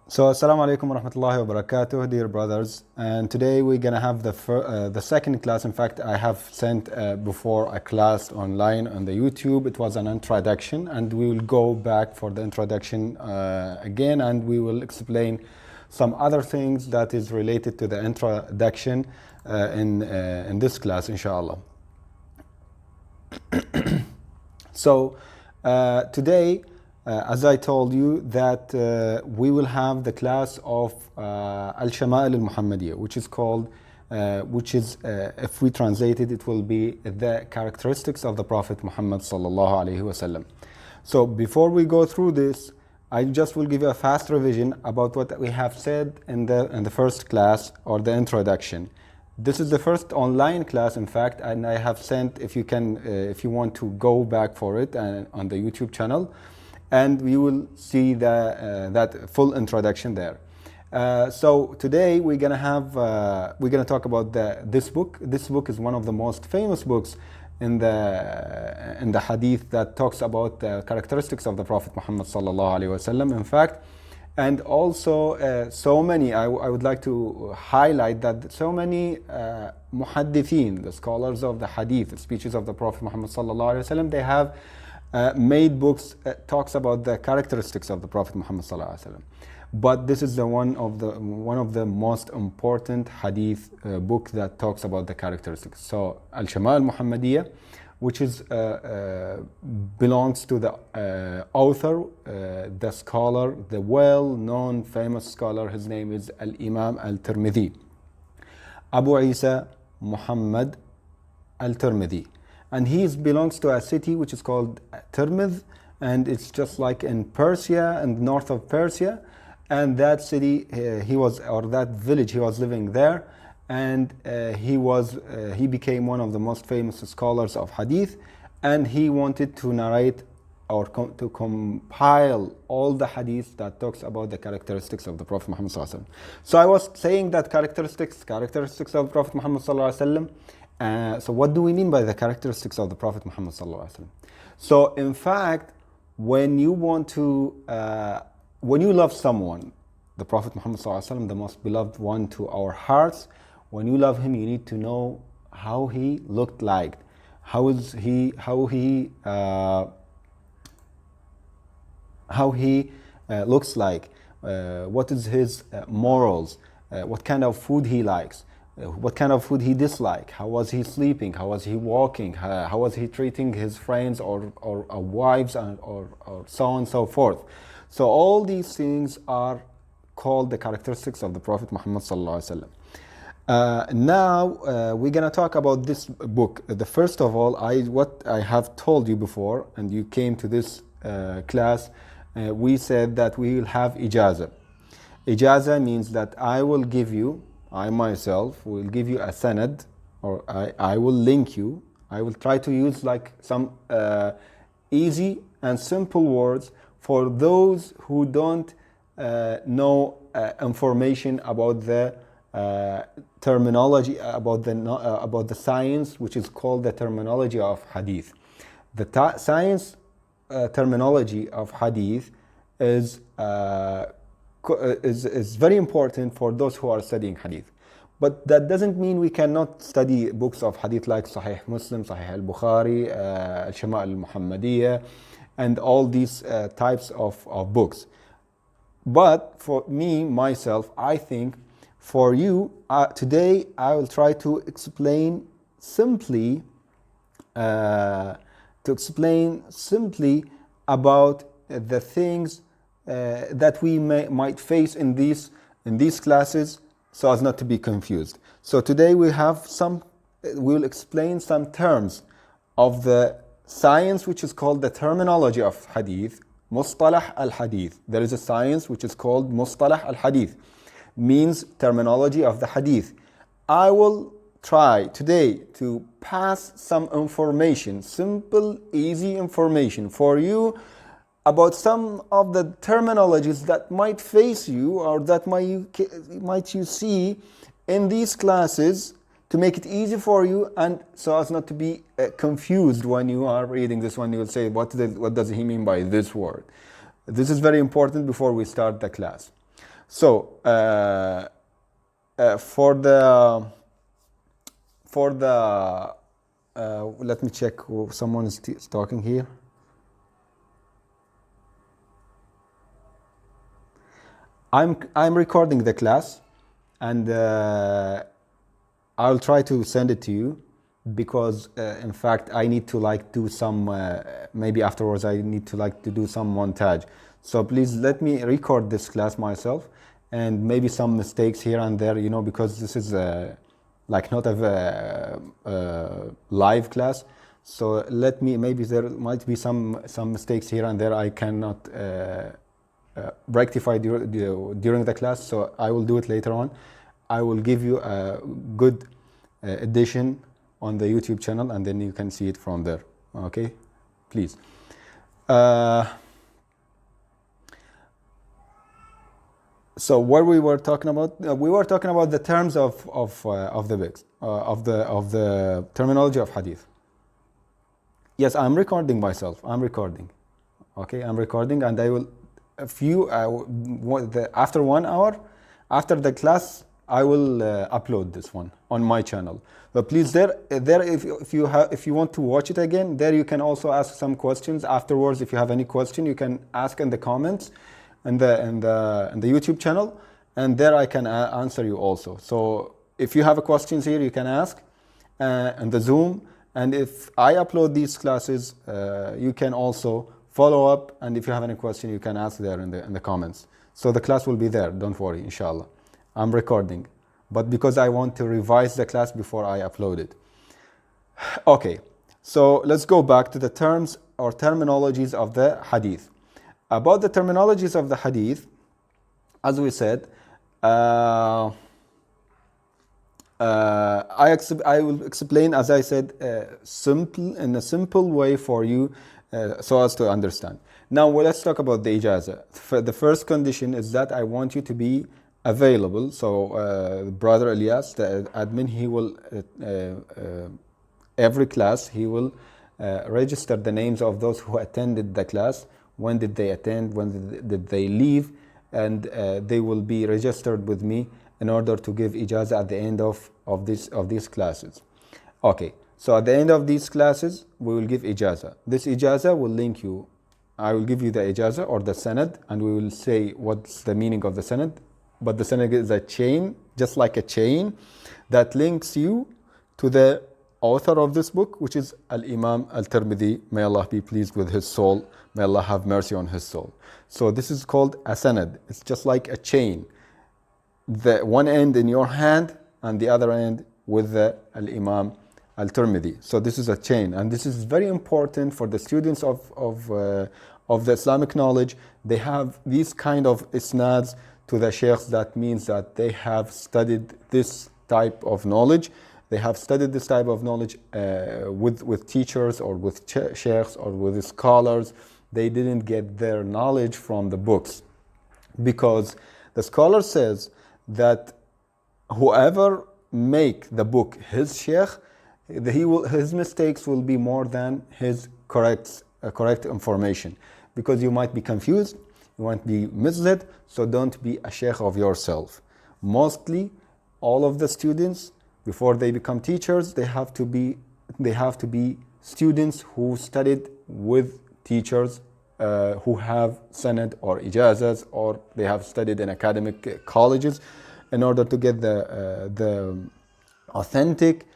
So, assalamu alaikum wa rahmatullahi wa barakatuh, dear brothers. And today we're gonna have the second class. In fact, I have sent before a class online on the YouTube. It was an introduction, and we will go back for the introduction again, and we will explain some other things that is related to the introduction in this class, inshallah. So today, as I told you, that we will have the class of Al-Shama'il al-Muhammadiyya, which is called, if we translate it, it will be the characteristics of the Prophet Muhammad sallallahu alaihi wasallam. So before we go through this, I just will give you a fast revision about what we have said in the first class, or the introduction. This is the first online class, in fact, and I have sent, if you want to go back for it on the YouTube channel, and you will see that full introduction there. So today we're gonna talk about this book. This book is one of the most famous books in the Hadith that talks about the characteristics of the Prophet Muhammad sallallahu alaihi wasallam. In fact, and also so many. I would like to highlight that so many muhaddithin, the scholars of the Hadith, the speeches of the Prophet Muhammad sallallahu alaihi wasallam, they have made books talks about the characteristics of the Prophet Muhammad sallallahu alaihi wasallam. But this is one of the most important hadith book that talks about the characteristics. So Al-Shama'il al-Muhammadiyya, which is belongs to the author, the scholar, the well-known famous scholar. His name is Al-Imam Al-Tirmithi, Abu Issa Muhammed Al-Tirmithi. And he belongs to a city which is called Tirmidh, and it's just like in Persia and north of Persia. And that city, that village, he was living there, and he became one of the most famous scholars of Hadith, and he wanted to narrate or to compile all the Hadith that talks about the characteristics of the Prophet Muhammad sallallahu alaihi wasallam. So I was saying that characteristics of the Prophet Muhammad sallallahu alaihi wasallam. So what do we mean by the characteristics of the Prophet Muhammad sallallahu alaihi wasallam? So in fact, when you love someone, the Prophet Muhammad sallallahu alaihi wasallam, the most beloved one to our hearts, when you love him, you need to know how he looked like, how he looks like, what is his morals, what kind of food he likes, what kind of food he disliked, how was he sleeping, how was he walking, how was he treating his friends or wives, or so on and so forth. So all these things are called the characteristics of the Prophet Muhammad sallallahu alaihi wasallam. Now we're gonna talk about this book. The first of all, what I have told you before, and you came to this class, we said that we will have Ijazah. Ijazah means that I myself will give you a sanad, or I will link you. I will try to use like some easy and simple words for those who don't know information about the terminology, about the science, which is called the terminology of Hadith. The science terminology of Hadith is very important for those who are studying Hadith. But that doesn't mean we cannot study books of Hadith like Sahih Muslim, Sahih Al-Bukhari, Al-Shama'il al-Muhammadiyya, and all these types of books. But for me, myself, I think for you, today I will try to explain simply about the things that we might face in these classes, so as not to be confused. So today we'll explain some terms of the science which is called the terminology of Hadith, Mustalah al-Hadith. There is a science which is called Mustalah al-Hadith, means terminology of the Hadith. I will try today to pass some information, simple, easy information for you about some of the terminologies that might face you, or that might you see in these classes, to make it easy for you, and so as not to be confused when you are reading this one. You will say, what does he mean by this word? This is very important before we start the class. So for the let me check who someone is talking here. I'm recording the class, and I'll try to send it to you, because in fact I need to do some maybe afterwards I need to do some montage. So please let me record this class myself, and maybe some mistakes here and there, because this is not a live class. So maybe there might be some mistakes here and there I cannot rectify during the class, so I will do it later on. I will give you a good edition on the YouTube channel, and then you can see it from there. Okay, please. So what we were talking about, we were talking about the terms of the books, of the terminology of hadith. Yes, I'm recording myself. I'm recording. Okay, I'm recording, and I will, after 1 hour, after the class, I will upload this one on my channel. But please, if you want to watch it again, there you can also ask some questions afterwards. If you have any question, you can ask in the comments in the YouTube channel, and there I can answer you also. So if you have questions here, you can ask in the Zoom, and if I upload these classes, you can also follow up, and if you have any question, you can ask there in the comments. So the class will be there, don't worry, inshallah. I'm recording, but because I want to revise the class before I upload it. Okay, so let's go back to the terms or terminologies of the hadith. About the terminologies of the hadith, as we said, I will explain, as I said, in a simple way for you, so as to understand. Now let's talk about the ijazah. The first condition is that I want you to be available. So brother Elias, the admin, he will every class he will register the names of those who attended the class. When did they attend? When did they leave? And they will be registered with me in order to give ijazah at the end of these classes. Okay, so at the end of these classes, we will give ijazah. This ijazah will link you. I will give you the ijazah or the sanad, and we will say what's the meaning of the sanad. But the sanad is a chain, just like a chain, that links you to the author of this book, which is Al-Imam Al-Tirmithi. May Allah be pleased with his soul. May Allah have mercy on his soul. So this is called a sanad. It's just like a chain. The one end in your hand and the other end with the Al-Imam Al-Tirmithi. So this is a chain, and this is very important for the students of the Islamic knowledge. They have these kind of isnads to the sheikhs. That means that they have studied this type of knowledge. They have studied this type of knowledge with teachers or with sheikhs or with scholars. They didn't get their knowledge from the books, because the scholar says that whoever make the book his sheikh, his mistakes will be more than his correct information, because you might be confused, you might be misled. So don't be a sheikh of yourself. Mostly, all of the students, before they become teachers, they have to be students who studied with teachers who have sanad or ijazahs, or they have studied in academic colleges, in order to get the authentic,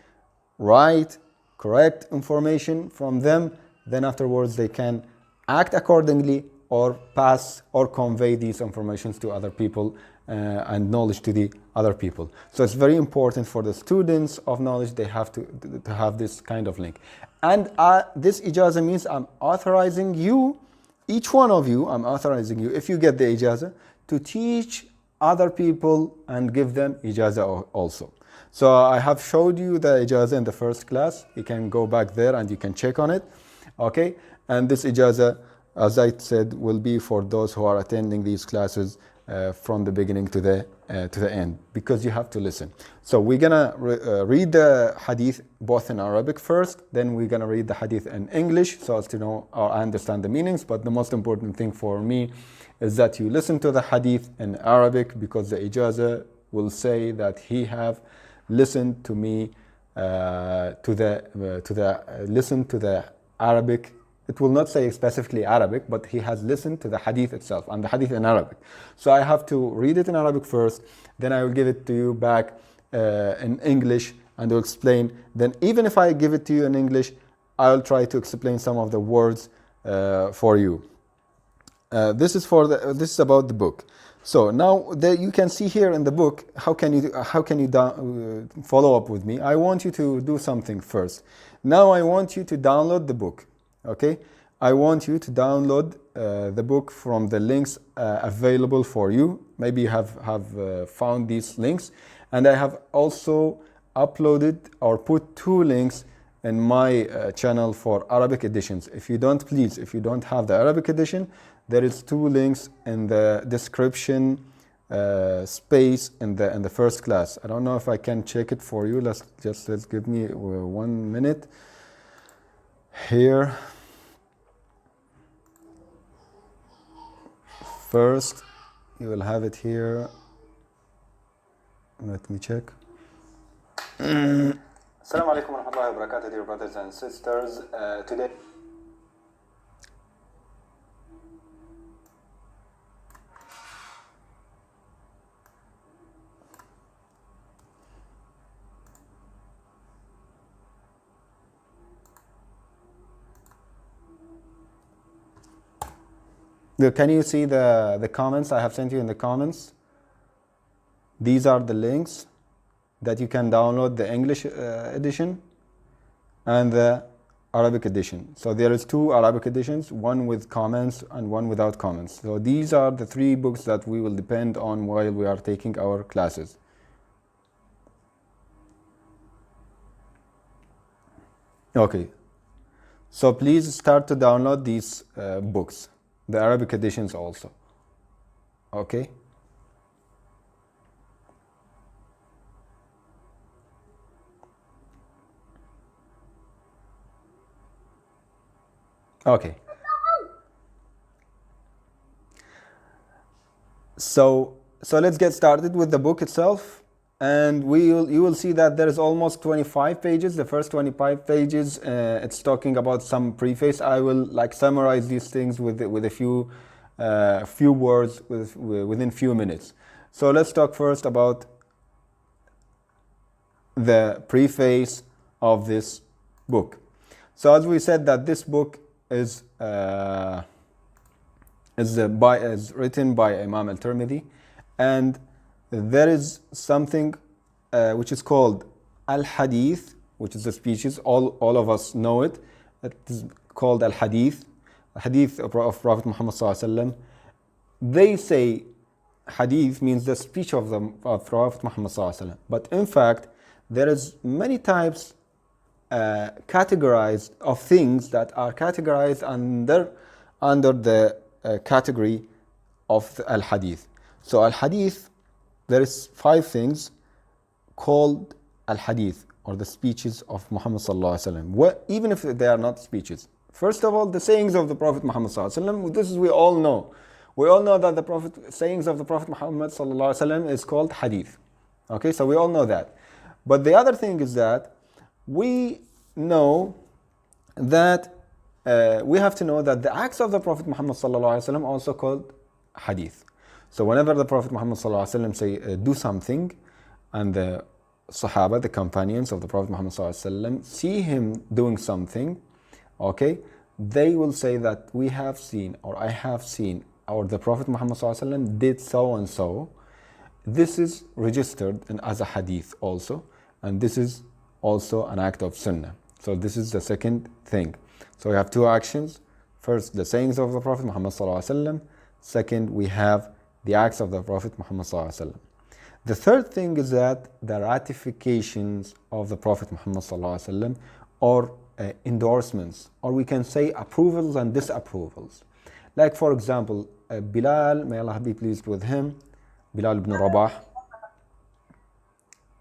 right, correct information from them. Then afterwards they can act accordingly, or pass or convey these informations to other people and knowledge to the other people. So it's very important for the students of knowledge. They have to have this kind of link. And this ijazah means I'm authorizing you, each one of you, I'm authorizing you, if you get the ijazah, to teach other people and give them ijazah also. So I have showed you the ijazah in the first class. You can go back there and you can check on it. Okay, and this ijazah as I said, will be for those who are attending these classes from the beginning to the end, because you have to listen. So we're gonna read the hadith both in Arabic first, then we're gonna read the hadith in English so as to know or understand the meanings. But the most important thing for me is that you listen to the hadith in Arabic, because the Ijazah will say that he have listened to me listen to the Arabic. It will not say specifically Arabic, but he has listened to the hadith itself, and the hadith in Arabic. So I have to read it in Arabic first, then I will give it to you back in English and will explain. Then even if I give it to you in English, I'll try to explain some of the words for you. This is about the book. So now you can see here in the book, how can you follow up with me? I want you to do something first. Now I want you to download the book. Okay, I want you to download the book from the links available for you. Maybe you have found these links, and I have also uploaded or put 2 links in my channel for Arabic editions. If you don't have the Arabic edition, there is 2 links in the description space in the first class. I don't know if I can check it for you. Let's give me 1 minute here. First, you will have it here. Let me check. Assalamu alaikum wa rahmatullahi wa barakatuh, dear brothers and sisters. Today. Can you see the comments I have sent you in the comments? These are the links that you can download, the English edition and the Arabic edition. So there is 2 Arabic editions, one with comments and one without comments. So these are the 3 books that we will depend on while we are taking our classes. Okay, so please start to download these books. The Arabic editions also. Okay. Okay. So let's get started with the book itself, and you will see that there is almost 25 pages. The first 25 pages, it's talking about some preface. I will summarize these things with a few words within few minutes. So let's talk first about the preface of this book. So as we said, that this book is written by Imam Al-Tirmithi, and there is something which is called Al-Hadith, which is the speeches. All of us know it. It is called Al-Hadith, Hadith of Prophet Muhammad sallallahu alaihi wasallam. They say Hadith means the speech of Prophet Muhammad sallallahu alaihi wasallam. But in fact, there is many types categorized of things that are categorized under the category of Al-Hadith. So Al-Hadith, there is 5 things called Al-Hadith, or the speeches of Muhammad sallallahu alaihi wasallam. Even if they are not speeches. First of all, the sayings of the Prophet Muhammad sallallahu alaihi wasallam. This is we all know. We all know that the sayings of the Prophet Muhammad sallallahu alaihi wasallam is called Hadith. Okay, so we all know that. But the other thing is that we know that we have to know that the acts of the Prophet Muhammad sallallahu alaihi wasallam also called Hadith. So whenever the Prophet Muhammad sallallahu alaihi wasallam say do something, and the Sahaba, the companions of the Prophet Muhammad sallallahu alaihi wasallam, see him doing something, okay, they will say that we have seen, or I have seen, or the Prophet Muhammad sallallahu alaihi wasallam did so and so. This is registered as a hadith also, and this is also an act of sunnah. So this is the second thing. So we have 2 actions. First, the sayings of the Prophet Muhammad sallallahu alaihi wasallam. Second, we have the acts of the Prophet Muhammad sallallahu alaihi wasallam. The third thing is that the ratifications of the Prophet Muhammad sallallahu alaihi wasallam, or endorsements, or we can say approvals and disapprovals. Like for example, Bilal, may Allah be pleased with him, Bilal ibn Rabah.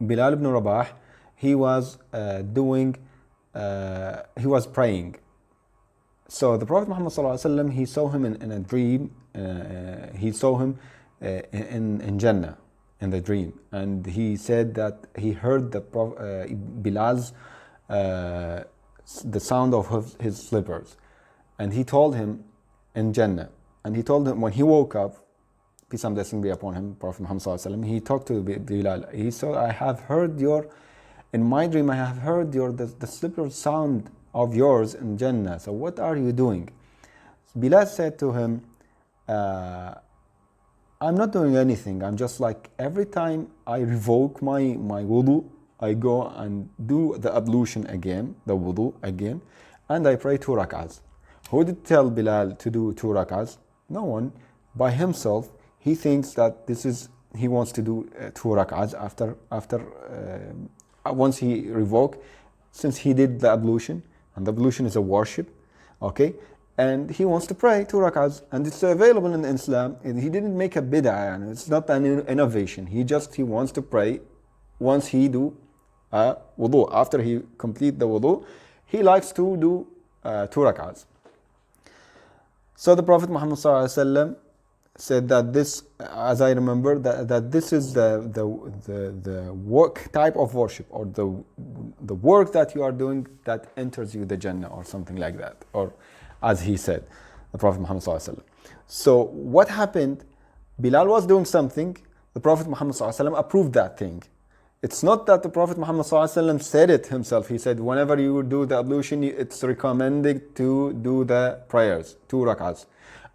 Bilal ibn Rabah, he was he was praying. So the Prophet Muhammad ﷺ, he saw him in a dream. He saw him in Jannah in the dream, and he said that he heard Bilal's the sound of his slippers, and he told him in Jannah, and he told him when he woke up, peace and blessing be upon him, Prophet Muhammad ﷺ, he talked to Bilal. He said, I have heard in my dream, I have heard the slipper sound of yours in Jannah. So what are you doing? Bilal said to him, I'm not doing anything. I'm just like, every time I revoke my wudu, I go and do the ablution again, the wudu again, and I pray 2 rak'ahs. Who did tell Bilal to do 2 rak'ahs? No one. By himself, he thinks that he wants to do 2 rak'ahs after once he revoked, since he did the ablution, and the ablution is a worship, okay? And he wants to pray 2 rak'ahs, and it's available in Islam. And he didn't make a bid'ah, and it's not an innovation. He wants to pray once he do wudu. After he complete the wudu, he likes to do 2 rak'ahs. So the Prophet Muhammad ﷺ said that this, as I remember, that this is the work type of worship, or the work that you are doing that enters you the Jannah, or something like that, or as he said, the Prophet Muhammad ﷺ. So what happened? Bilal was doing something, the Prophet Muhammad ﷺ approved that thing. It's not that the Prophet Muhammad ﷺ said it himself. He said, whenever you do the ablution, it's recommended to do the prayers, 2 rak'ahs.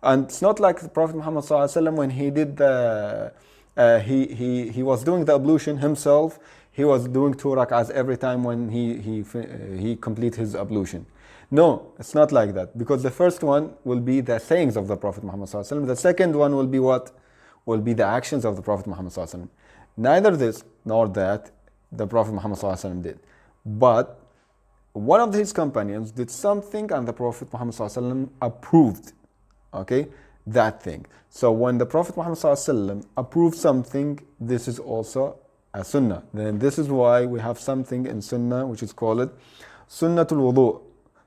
And it's not like the Prophet Muhammad ﷺ, when he did he was doing the ablution himself, he was doing 2 rak'ahs every time when he complete his ablution. No, it's not like that, because the first one will be the sayings of the Prophet Muhammad ﷺ. The second one will be what? Will be the actions of the Prophet Muhammad ﷺ. Neither this nor that the Prophet Muhammad ﷺ did. But one of his companions did something, and the Prophet Muhammad ﷺ approved, okay, that thing. So when the Prophet Muhammad ﷺ approved something, this is also a sunnah. Then this is why we have something in sunnah which is called sunnatul wudu,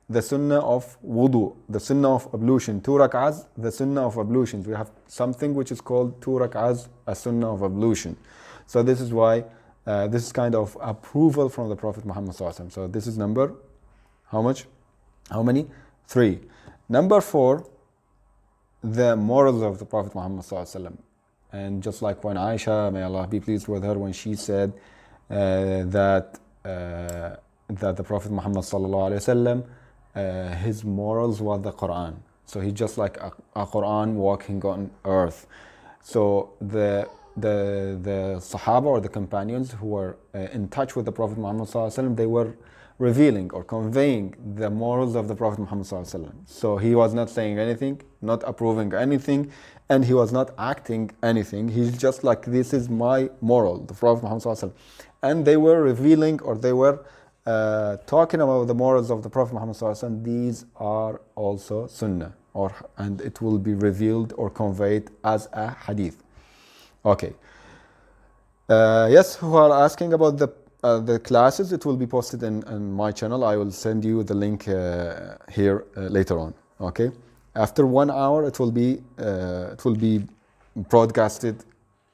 the sunnah of wudu, the sunnah of ablution. 2 rak'ahs, the sunnah of ablutions. We have something which is called 2 rak'ahs, a sunnah of ablution. So this is why this is kind of approval from the Prophet Muhammad ﷺ. So this is number, how much? How many? 3. Number 4, the morals of the Prophet Muhammad ﷺ. And just like when Aisha, may Allah be pleased with her, when she said that the Prophet Muhammad ﷺ, his morals was the Quran. So he's just like a Quran walking on earth. So the Sahaba, or the companions who were in touch with the Prophet Muhammad ﷺ, they were revealing or conveying the morals of the Prophet Muhammad ﷺ. So he was not saying anything, not approving anything, and he was not acting anything. He's just like, this is my moral, the Prophet Muhammad ﷺ. And they were revealing, or they were talking about the morals of the Prophet Muhammad ﷺ. These are also sunnah, and it will be revealed or conveyed as a hadith. Okay. Yes, who are asking about the classes, it will be posted in my channel. I will send you the link here later on. Okay. After 1 hour, it will be broadcasted.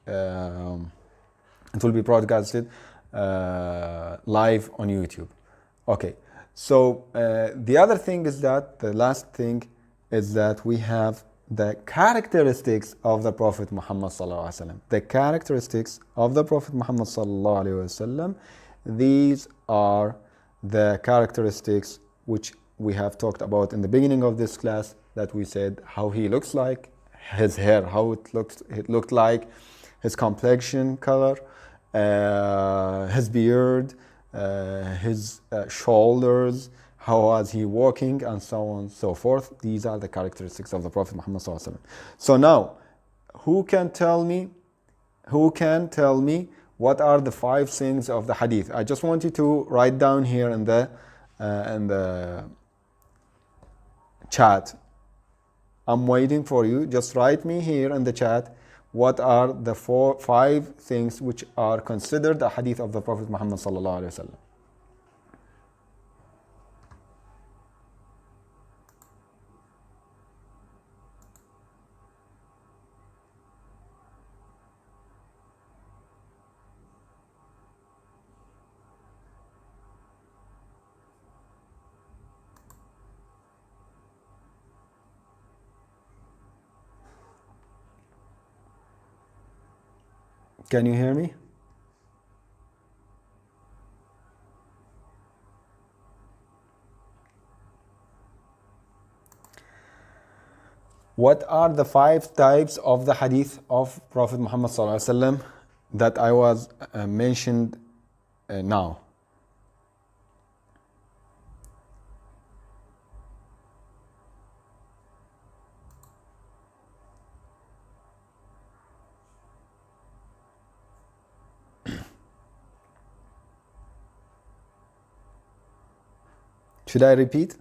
It will be broadcasted live on YouTube. Okay. So the other thing is that, the last thing is that we have the characteristics of the Prophet Muhammad sallallahu alaihi wasallam. The characteristics of the Prophet Muhammad sallallahu alaihi wasallam. These are the characteristics which we have talked about in the beginning of this class, that we said how he looks like, his hair, how it looked like, his complexion color, his beard, his shoulders, how was he walking, and so on and so forth. These are the characteristics of the Prophet Muhammad sallallahu alaihi wasallam. So now, who can tell me what are the 5 things of the hadith? I just want you to write down here in the chat. I'm waiting for you. Just write me here in the chat what are the 5 things which are considered a hadith of the Prophet Muhammad sallallahu alaihi wasallam. Can you hear me? What are the 5 types of the hadith of Prophet Muhammad sallallahu alaihi wasallam that I was mentioned now? Should I repeat?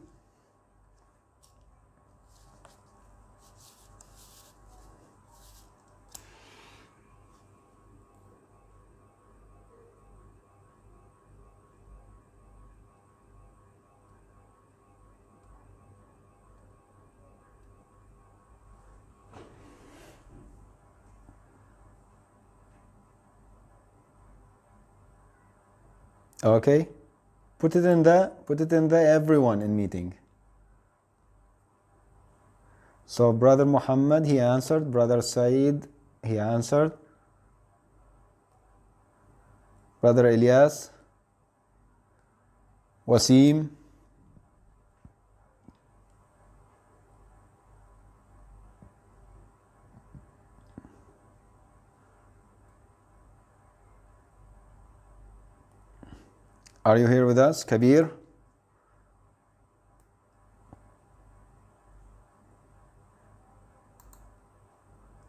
Okay. Put it in the everyone in meeting. So brother Muhammad, he answered. Brother Said, he answered. Brother Ilyas, Wasim, are you here with us? Kabir?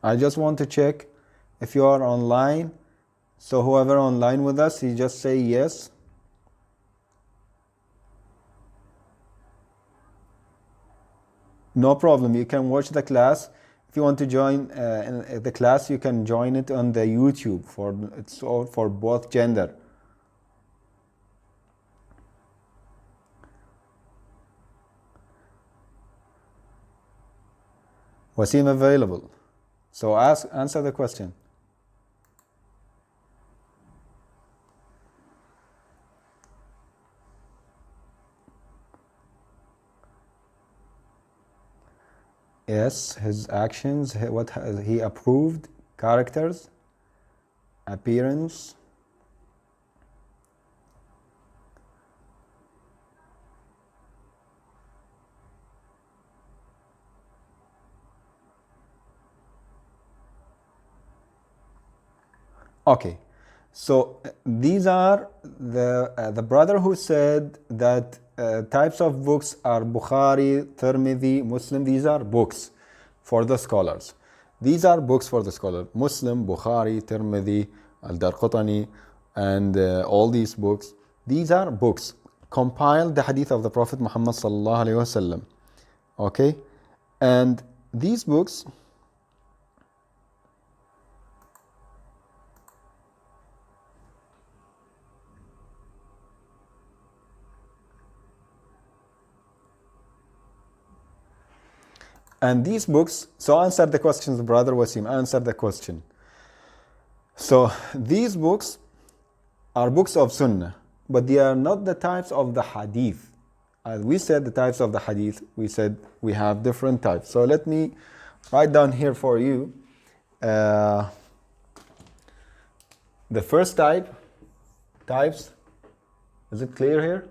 I just want to check if you are online. So whoever online with us, you just say yes. No problem. You can watch the class. If you want to join the class, you can join it on the YouTube. It's all for both gender. Wasim available. So answer the question. Yes, his actions, what he approved, characters, appearance. Okay, so these are the brother who said that types of books are Bukhari, Tirmithi, Muslim. These are books for the scholars. These are books for the scholar. Muslim, Bukhari, Tirmithi, Al-Darqutani, and all these books. These are books compiled the hadith of the Prophet Muhammad sallallahu alaihi wasallam. Okay, and these books. And these books, so answer the questions, brother Wasim, answer the question. So these books are books of Sunnah, but they are not the types of the Hadith. As we said, the types of the Hadith, we said we have different types. So let me write down here for you. The first types, is it clear here?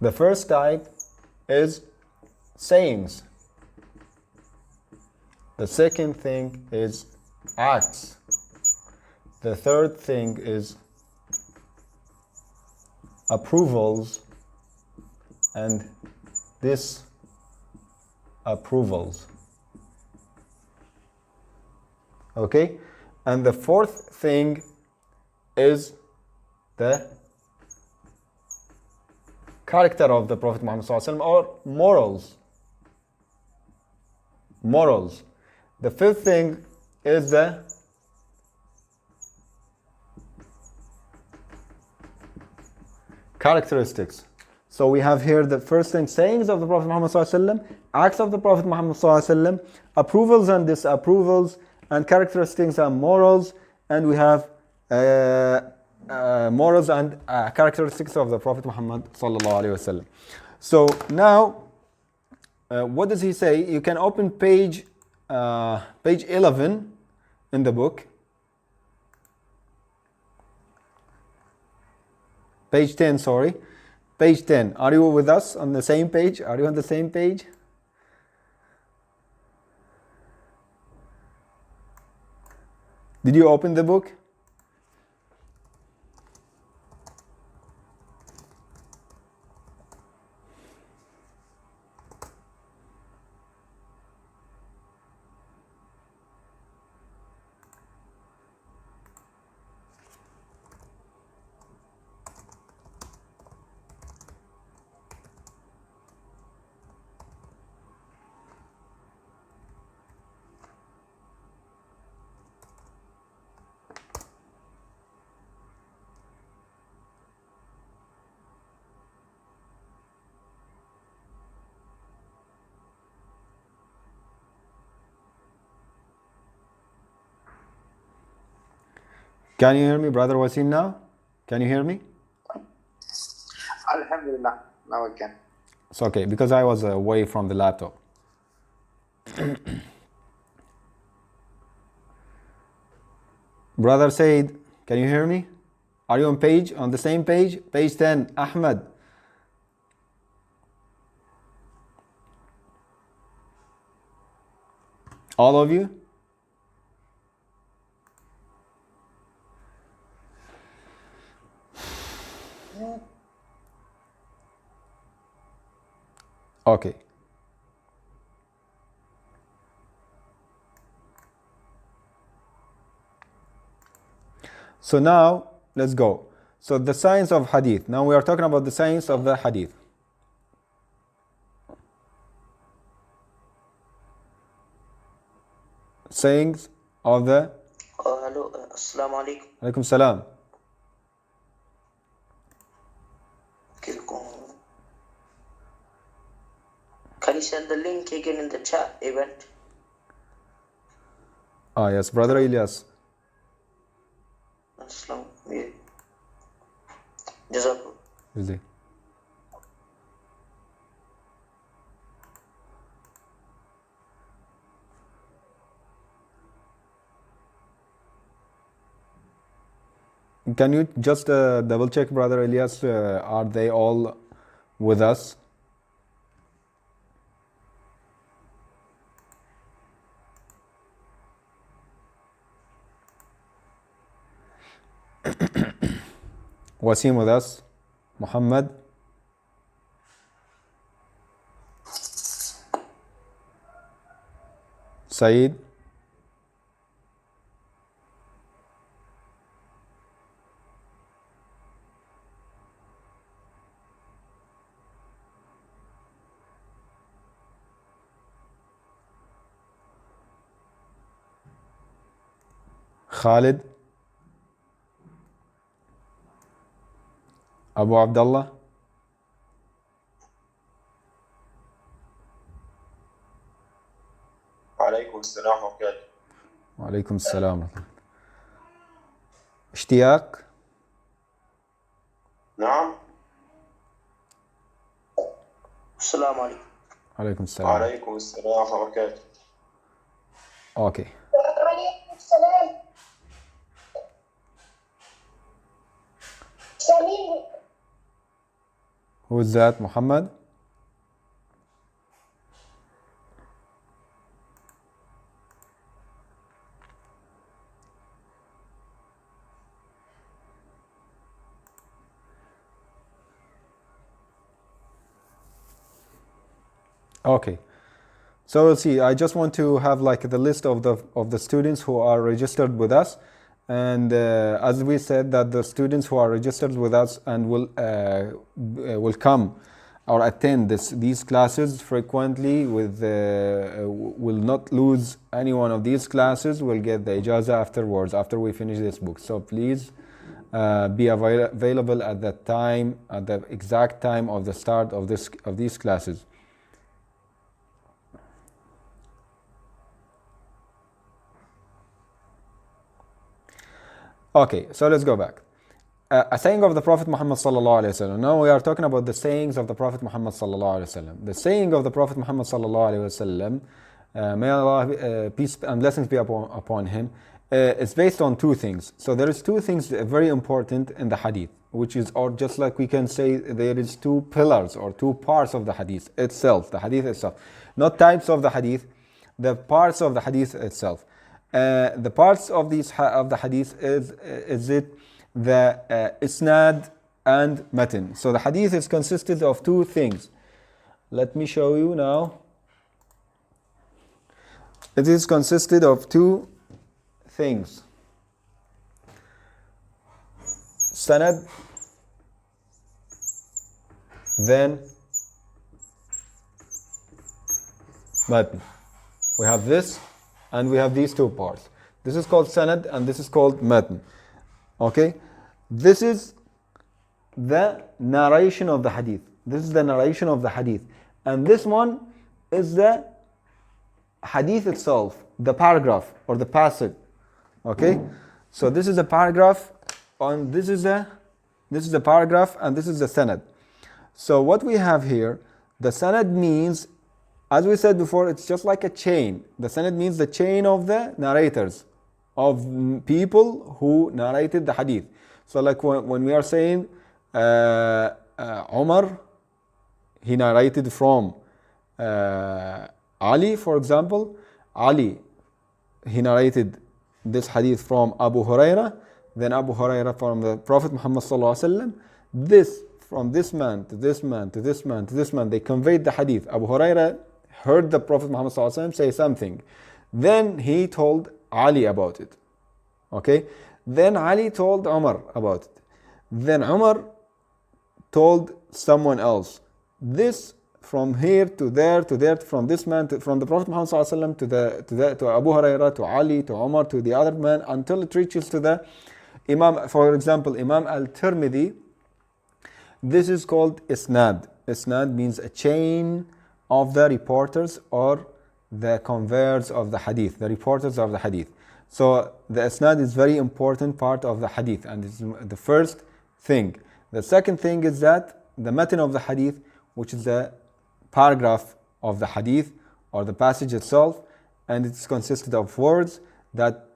The first type is sayings. The second thing is acts. The third thing is approvals and disapprovals. Okay? And the fourth thing is the character of the Prophet Muhammad sallallahu alaihi wasallam, or morals. Morals. The fifth thing is the characteristics. So we have here the first thing, sayings of the Prophet Muhammad sallallahu alaihi wasallam, acts of the Prophet Muhammad sallallahu alaihi wasallam, approvals and disapprovals, and characteristics and morals, and we have morals and characteristics of the Prophet Muhammad sallallahu alaihi wasallam. So now, what does he say? You can open page 11 in the book. Page 10, sorry. Page 10. Are you with us on the same page? Are you on the same page? Did you open the book? Can you hear me, Brother Wasim, now? Can you hear me? Alhamdulillah, now I can. It's okay, because I was away from the laptop. Brother Said, can you hear me? Are you on the same page? Page 10, Ahmed. All of you? Okay. So now, let's go. So the science of Hadith. Now we are talking about the science of the Hadith. Sayings of the... hello, assalamu alaikum. Alaikum salam. Can you send the link again in the chat event? Yes, Brother Ilyas. Assalamu alaikum. Jazakallah. Busy. Can you just double check, Brother Ilyas, are they all with us? Wasim with us? Muhammed? Saeed? Khalid? Abu Abdullah? Alaikum salam wa barakatuh. Walaikum salam. Ishtiyaq? Naam. Assalamu alaikum. Alaikum salam. Alaikum salam wa barakatuh. Okay. Salim. Who is that? Muhammad? Okay. So we'll see. I just want to have like the list of the students who are registered with us. And as we said, that the students who are registered with us and will come or attend these classes frequently will not lose any one of these classes, will get the ijazah afterwards, after we finish this book. So please be available at that time, at the exact time of the start of these classes. Okay, so let's go back. A saying of the Prophet Muhammad sallallahu alaihi wasallam. Now we are talking about the sayings of the Prophet Muhammad sallallahu alaihi wasallam. The saying of the Prophet Muhammad sallallahu alaihi wasallam, may Allah peace and blessings be upon him, is based on two things. So there is two things very important in the hadith, which is, or just like we can say, there is two pillars or two parts of the hadith itself, the hadith itself, not types of the hadith, the parts of the hadith itself. The parts of the hadith is it the isnad and matin. So the hadith is consisted of two things. Let me show you now. It is consisted of two things: sanad, then matn. We have this and we have these two parts. This is called sanad and this is called matn. Okay, this is the narration of the hadith. This is the narration of the hadith, and this one is the hadith itself, the paragraph or the passage. Okay, so this is a paragraph, and this is the paragraph, and this is the sanad. So what we have here, the sanad means, as we said before, it's just like a chain. The sanad means the chain of the narrators, of people who narrated the hadith. So like when we are saying Umar, he narrated from Ali, for example. Ali, he narrated this hadith from Abu Huraira, then Abu Huraira from the Prophet Muhammad sallallahu alaihi wasallam. This, from this man to this man to this man to this man, they conveyed the hadith. Abu Huraira heard the Prophet Muhammad sallallahu alaihi wasallam say something, then he told Ali about it. Okay, then Ali told Umar about it, then Umar told someone else. This from here to there to there, from this man to, from the Prophet Muhammad sallallahu alaihi wasallam to Abu Huraira, to Ali, to Umar, to the other man, until it reaches to the Imam. For example, Imam Al-Tirmithi. This is called isnad. Isnad means a chain of the reporters or the conveyors of the hadith, the reporters of the hadith. So the isnad is very important part of the hadith, and it's the first thing. The second thing is that the matin of the hadith, which is the paragraph of the hadith or the passage itself, and it's consisted of words that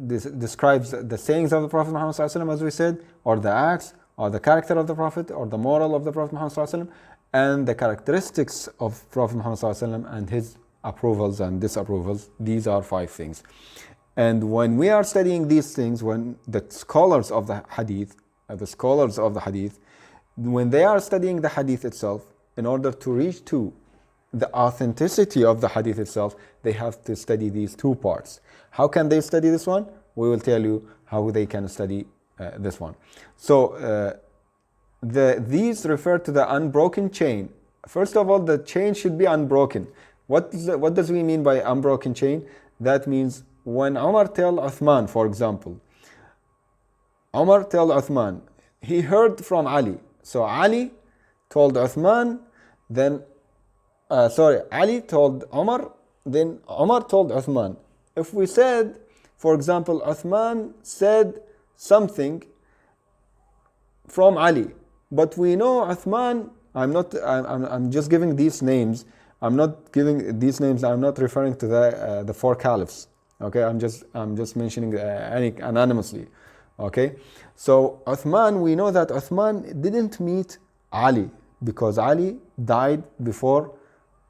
describes the sayings of the Prophet Muhammad sallallahu alaihi wasallam, as we said, or the acts, or the character of the Prophet, or the moral of the Prophet Muhammad sallallahu alaihi wasallam, and the characteristics of Prophet Muhammad sallallahu alaihi wasallam and his approvals and disapprovals. These are 5 things. And when we are studying these things, when the scholars of the hadith, when they are studying the hadith itself, in order to reach to the authenticity of the hadith itself, they have to study these 2 parts. How can they study this one? We will tell you how they can study this one. So these refer to the unbroken chain. First of all, the chain should be unbroken. What does we mean by unbroken chain? That means when Umar tell Uthman, for example, Umar tell Uthman, he heard from Ali. So Ali told Uthman, then Ali told Umar, then Umar told Uthman. If we said, for example, Uthman said something from Ali, but we know Uthman, I'm just giving these names. I'm not giving these names. I'm not referring to the 4 caliphs. Okay, I'm just mentioning anonymously. Okay, so Uthman, we know that Uthman didn't meet Ali because Ali died before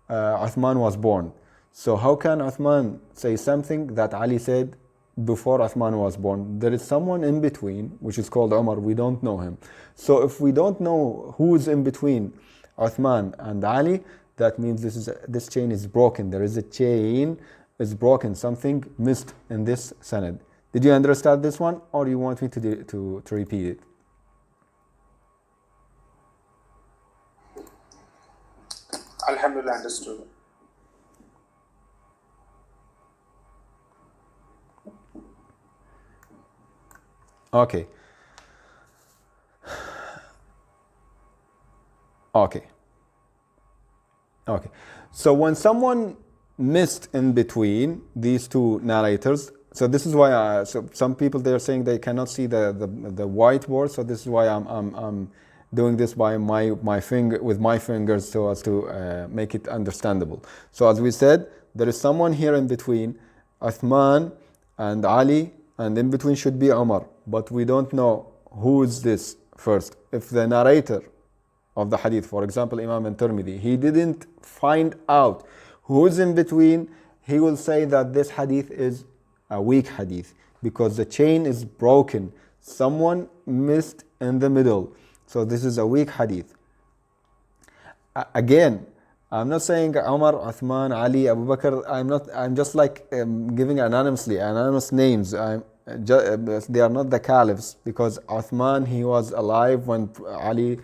Uthman was born. So how can Uthman say something that Ali said before Uthman was born? There is someone in between, which is called Umar. We don't know him. So if we don't know who is in between Uthman and Ali, that means this chain is broken. There is a chain is broken. Something missed in this sanad. Did you understand this one, or you want me to repeat it? Alhamdulillah, understood. Okay. Okay. Okay. So when someone missed in between these two narrators, so this is why so some people, they are saying they cannot see the whiteboard, so this is why I'm doing this by my finger, with my fingers, so as to make it understandable. So as we said, there is someone here in between Uthman and Ali, and in between should be Umar, but we don't know who is this first. If the narrator of the hadith, for example Imam Al-Tirmithi, he didn't find out who is in between, he will say that this hadith is a weak hadith because the chain is broken. Someone missed in the middle. So this is a weak hadith. Again, I'm not saying Umar, Uthman, Ali, Abu Bakr. I'm just like giving anonymous names. They are not the caliphs, because Uthman, he was alive when Ali ibn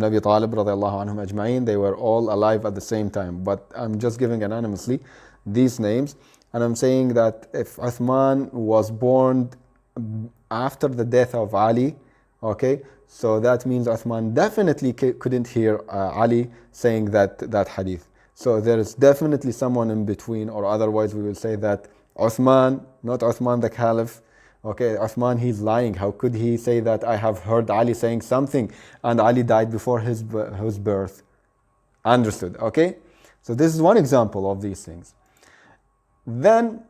Abi Talib radiallahu anhum ajma'in, they were all alive at the same time. But I'm just giving anonymously these names, and I'm saying that if Uthman was born after the death of Ali, okay, so that means Uthman definitely couldn't hear Ali saying that hadith. So there is definitely someone in between, or otherwise we will say that Uthman, not Uthman the caliph, okay, Uthman, he's lying. How could he say that I have heard Ali saying something and Ali died before his birth? Understood, okay? So this is one example of these things. Then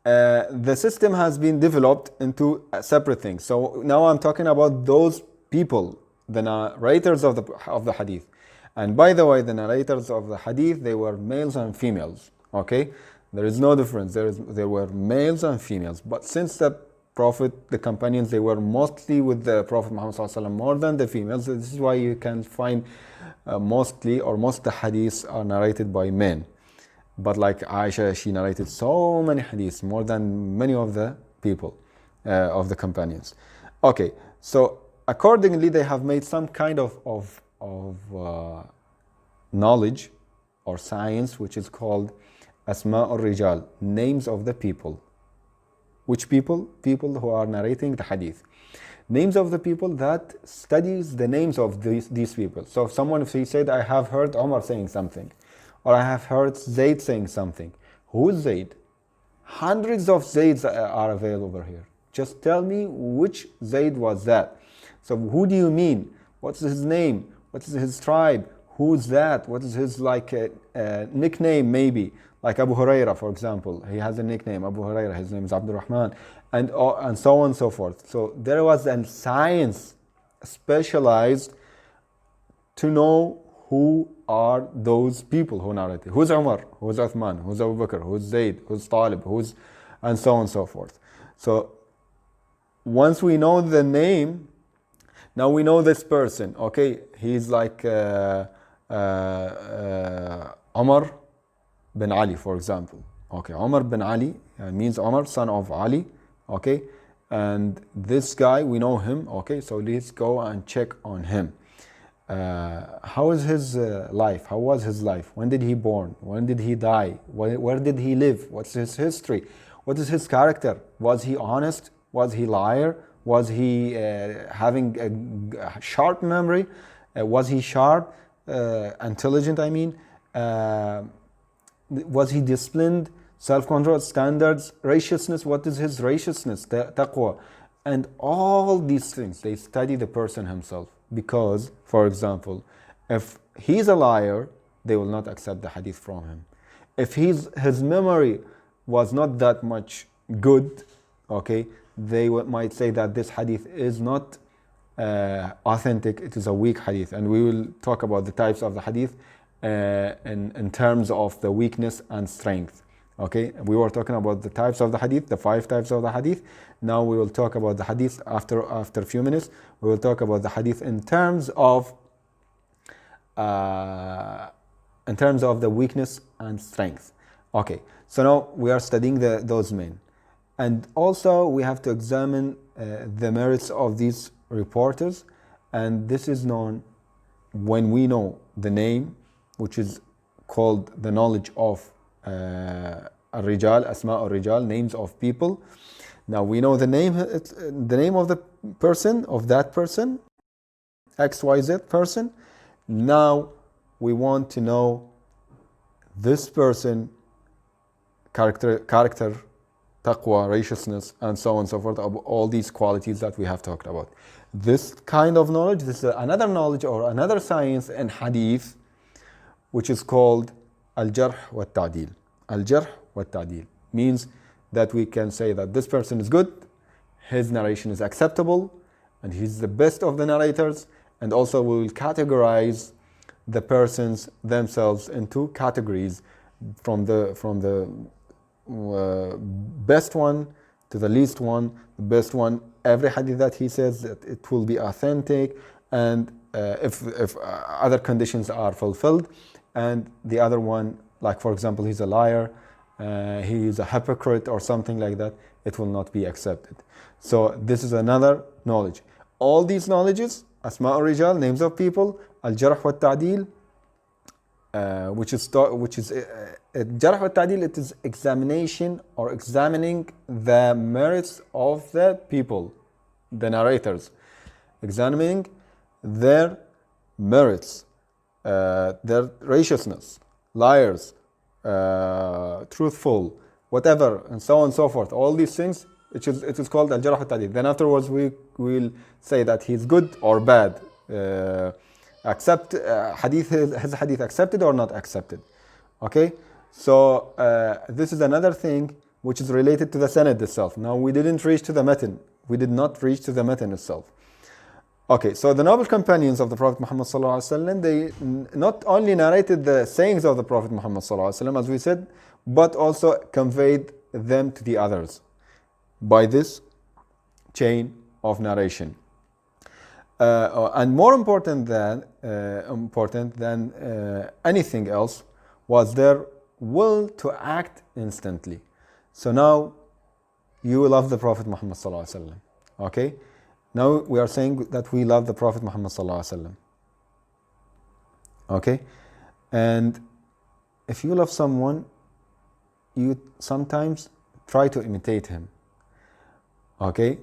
the system has been developed into separate things. So now I'm talking about those people, the narrators of the hadith. And by the way, the narrators of the hadith, they were males and females, okay? There is no difference. There were males and females. But since the Prophet, the companions, they were mostly with the Prophet Muhammad more than the females. So this is why you can find most of the hadiths are narrated by men. But like Aisha, she narrated so many hadiths, more than many of the people, of the companions. Okay, so accordingly, they have made some kind of knowledge or science, which is called Asma al-Rijal, names of the people. Which people? People who are narrating the hadith. Names of the people that studies the names of these people. So if he said, I have heard Omar saying something, or I have heard Zayd saying something. Who is Zayd? Hundreds of Zayds are available over here. Just tell me which Zayd was that. So who do you mean? What's his name? What is his tribe? Who's that? What is his nickname maybe? Like Abu Huraira, for example, he has a nickname, Abu Huraira, his name is Abdul Rahman, and so on and so forth. So there was a science specialized to know who are those people who narrated. Who's Umar? Who's Uthman? Who's Abu Bakr? Who's Zayd? Who's Talib? And so on and so forth. So once we know the name, now we know this person, okay? He's like Umar bin Ali, for example. Okay, Umar bin Ali means Umar, son of Ali. Okay, and this guy, we know him. Okay, so let's go and check on him. How is his life? How was his life? When did he born? When did he die? Where did he live? What's his history? What is his character? Was he honest? Was he liar? Was he having a sharp memory? Was he sharp? Intelligent, I mean. Was he disciplined? Self-control, standards, righteousness. What is his righteousness? Taqwa. And all these things, they study the person himself. Because, for example, if he's a liar, they will not accept the hadith from him. If his memory was not that much good, okay, they might say that this hadith is not authentic, it is a weak hadith. And we will talk about the types of the hadith in terms of the weakness and strength. Okay, we were talking about the types of the hadith, the 5 types of the hadith. Now we will talk about the hadith after a few minutes. We will talk about the hadith in terms of the weakness and strength. Okay, so now we are studying those men. And also we have to examine the merits of these reporters, and this is known when we know the name, which is called the knowledge of al-rijal, asma al-rijal, names of people. Now we know the name of the person, of that person, XYZ person. Now we want to know this person, character, taqwa, righteousness, and so on and so forth, all these qualities that we have talked about. This kind of knowledge, this is another knowledge or another science in hadith, which is called al-jarh wa ta'dil. Al-jarh wa ta'dil means that we can say that this person is good, his narration is acceptable, and he's the best of the narrators, and also we will categorize the persons themselves into categories from the best one to the least one. The best one, every hadith that he says that it will be authentic, and if other conditions are fulfilled, and the other one, like for example, he's a liar, he is a hypocrite or something like that, it will not be accepted. So this is another knowledge. All these knowledges, asma al-rijal, names of people, al-jarh wa ta'dil, which is jarh wa ta'dil, it is examination or examining the merits of the people, the narrators, examining their merits, their righteousness, liars, truthful, whatever, and so on and so forth. All these things, it is called al-jarh wa ta'dil. Then afterwards we will say that he's good or bad, accept his hadith accepted or not accepted. Okay, so this is another thing which is related to the sanad itself. Now we didn't reach to the matan. We did not reach to the matan itself. Okay, so the noble companions of the Prophet Muhammad sallallahu alaihi wasallam, they not only narrated the sayings of the Prophet Muhammad sallallahu alaihi wasallam, as we said, but also conveyed them to the others by this chain of narration. And more important than anything else was their will to act instantly. So now you love the Prophet Muhammad sallallahu alaihi wasallam. Okay, now we are saying that we love the Prophet Muhammad sallallahu alaihi wasallam. Okay, and if you love someone, you sometimes try to imitate him. Okay,